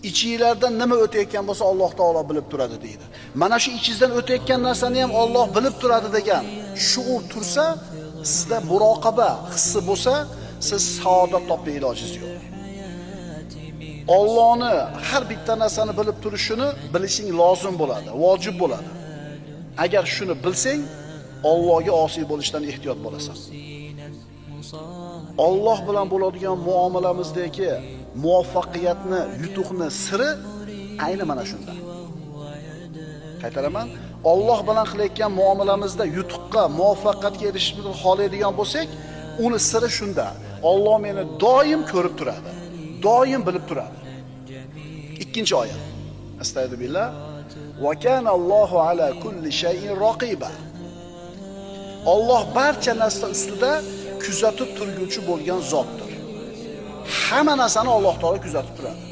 ichingizlardan nima o'tayotgan bo'lsa Alloh taolo bilib turadi deydi. Mana shu ichingizdan o'tayotgan narsani ham Alloh bilib turadi degan shuur tursa, sizda muroqaba hissi bo'lsa, siz saodat topishga ilojingiz yo'q. Allohni har bitta narsani bilib turishini bilishing lozim bo'ladi, vojib bo'ladi. Agar shuni bilsang, Allohga osiy bo'lishdan ehtiyot bo'lasan. Alloh bilan bo'ladigan muomalamizdagi muvaffaqiyatni, yutuqni siri ayni mana shunda. Qaytaraman, Alloh bilan qilayotgan muomalamizda yutuqqa, muvaffaqiyatga erishishni xohlaydigan bo'lsak, uni siri shunda. Alloh meni doim ko'rib turadi, doim bilib turadi. Ikkinchi oyat. Astagfirullah. Va kana Allohu ala kulli shay'in raqiba. Alloh barcha narsa ustida kuzatib turguvchi bo'lgan zotdir. Hamma narsani Alloh taolo kuzatib turadi.